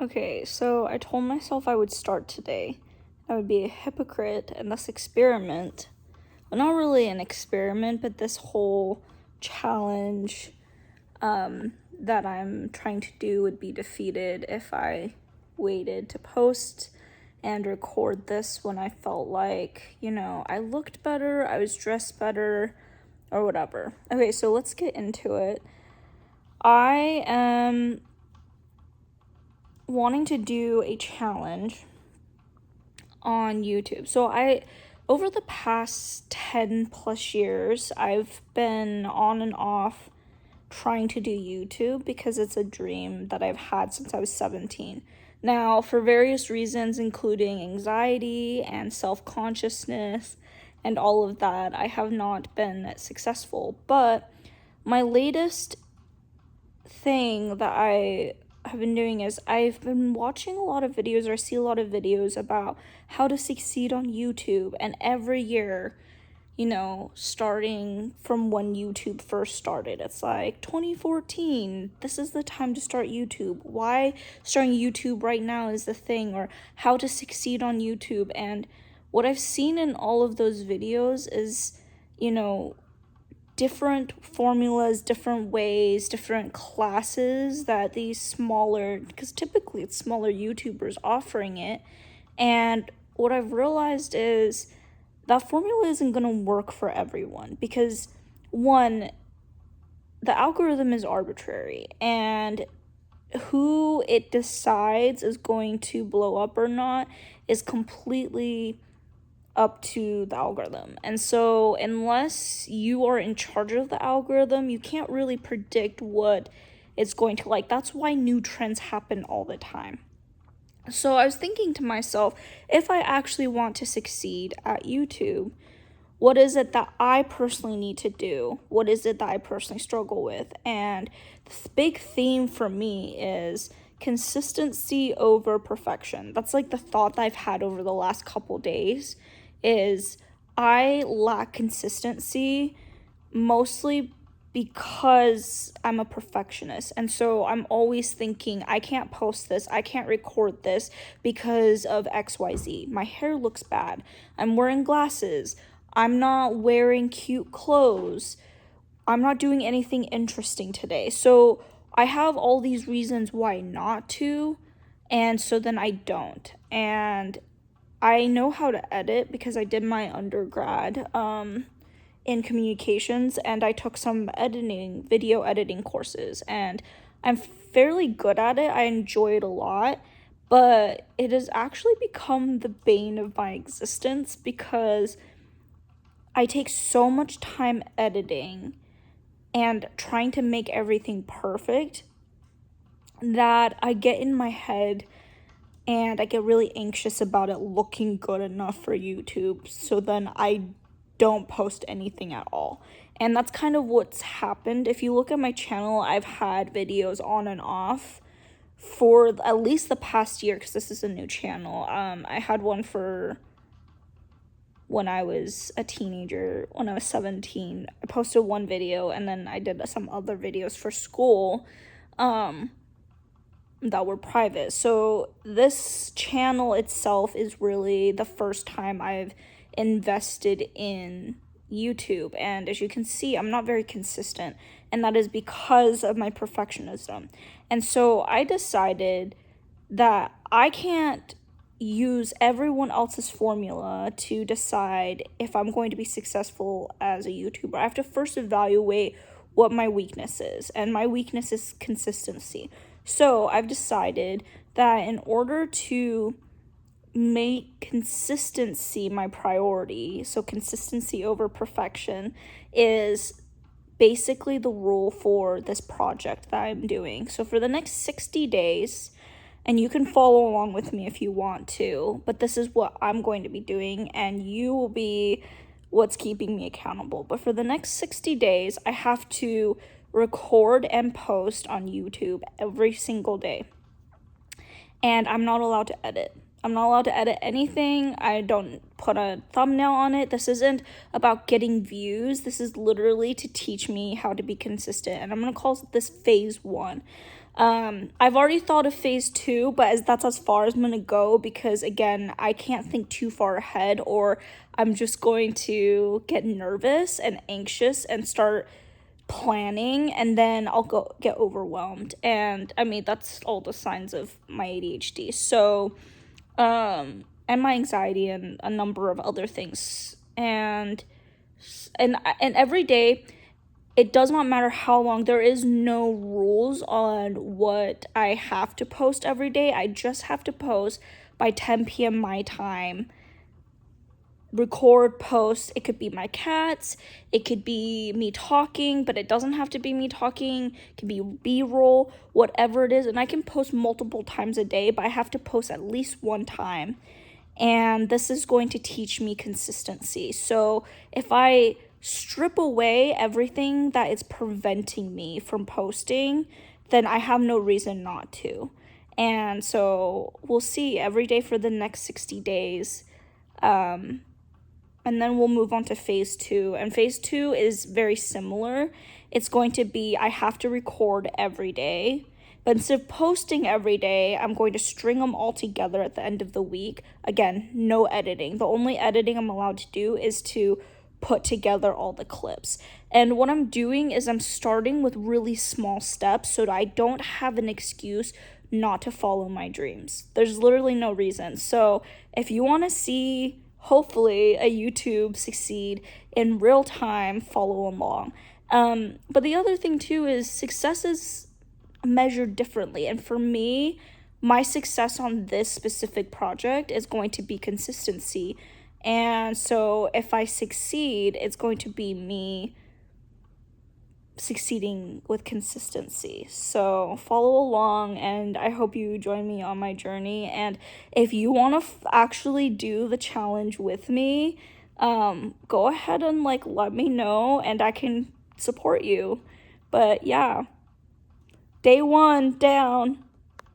Okay, so I told myself I would start today. I would be a hypocrite and thus experiment. Well, not really an experiment, but this whole challenge that I'm trying to do would be defeated if I waited to post and record this when I felt like, I looked better, I was dressed better, or whatever. Okay, so let's get into it. I am wanting to do a challenge on YouTube. So over the past 10 plus years, I've been on and off trying to do YouTube because it's a dream that I've had since I was 17. Now, for various reasons, including anxiety and self-consciousness and all of that, I have not been successful. But my latest thing that I have been doing is I've been watching a lot of videos, or I see a lot of videos about how to succeed on YouTube, and every year, starting from when YouTube first started, it's like 2014, this is the time to start YouTube. Why starting YouTube right now is the thing, or how to succeed on YouTube. And what I've seen in all of those videos is, different formulas, different ways, different classes that these smaller, because typically it's smaller YouTubers offering it. And what I've realized is that formula isn't going to work for everyone because, one, the algorithm is arbitrary, and who it decides is going to blow up or not is completely up to the algorithm. And so unless you are in charge of the algorithm, you can't really predict what it's going to like. That's why new trends happen all the time. So I was thinking to myself, if I actually want to succeed at YouTube, what is it that I personally need to do? What is it that I personally struggle with? And the big theme for me is consistency over perfection. That's like the thought that I've had over the last couple days is I lack consistency mostly because I'm a perfectionist. And so I'm always thinking, I can't post this, I can't record this because of XYZ. My hair looks bad. I'm wearing glasses. I'm not wearing cute clothes. I'm not doing anything interesting today. So I have all these reasons why not to, and so then I don't. And I know how to edit because I did my undergrad in communications, and I took some video editing courses, and I'm fairly good at it. I enjoy it a lot, but it has actually become the bane of my existence because I take so much time editing and trying to make everything perfect that I get in my head and I get really anxious about it looking good enough for YouTube, so then I don't post anything at all. And that's kind of what's happened. If you look at my channel, I've had videos on and off for at least the past year, because this is a new channel. I had one for when I was a teenager, when I was 17. I posted one video, and then I did some other videos for school that were private. So this channel itself is really the first time I've invested in YouTube, and as you can see, I'm not very consistent, and that is because of my perfectionism. And so I decided that I can't use everyone else's formula to decide if I'm going to be successful as a YouTuber. I have to first evaluate what my weakness is, and my weakness is consistency. So I've decided that in order to make consistency my priority, so consistency over perfection is basically the rule for this project that I'm doing. So for the next 60 days, and you can follow along with me if you want to, but this is what I'm going to be doing, and you will be what's keeping me accountable. But for the next 60 days, I have to record and post on YouTube every single day. And I'm not allowed to edit. I'm not allowed to edit anything. I don't put a thumbnail on it. This isn't about getting views. This is literally to teach me how to be consistent. And I'm going to call this phase 1. I've already thought of phase 2, but that's as far as I'm going to go because, again, I can't think too far ahead or I'm just going to get nervous and anxious and start planning, and then I'll get overwhelmed. And I mean, that's all the signs of my ADHD. So, and my anxiety and a number of other things. And every day, it does not matter how long. There is no rules on what I have to post every day. I just have to post by 10 p.m. my time. Record, post. It could be my cats, it could be me talking, but it doesn't have to be me talking. It can be b-roll, whatever it is. And I can post multiple times a day, but I have to post at least one time. And this is going to teach me consistency. So if I strip away everything that is preventing me from posting, then I have no reason not to. And so we'll see every day for the next 60 days. And then we'll move on to phase 2. And phase 2 is very similar. It's going to be, I have to record every day. But instead of posting every day, I'm going to string them all together at the end of the week. Again, no editing. The only editing I'm allowed to do is to put together all the clips. And what I'm doing is I'm starting with really small steps so that I don't have an excuse not to follow my dreams. There's literally no reason. So if you want to see hopefully a YouTube succeed in real time, follow along. But the other thing too is success is measured differently. And for me, my success on this specific project is going to be consistency. And so if I succeed, it's going to be me succeeding with consistency. So follow along, and I hope you join me on my journey. And if you want to actually do the challenge with me, go ahead and let me know and I can support you. But yeah, day 1 down.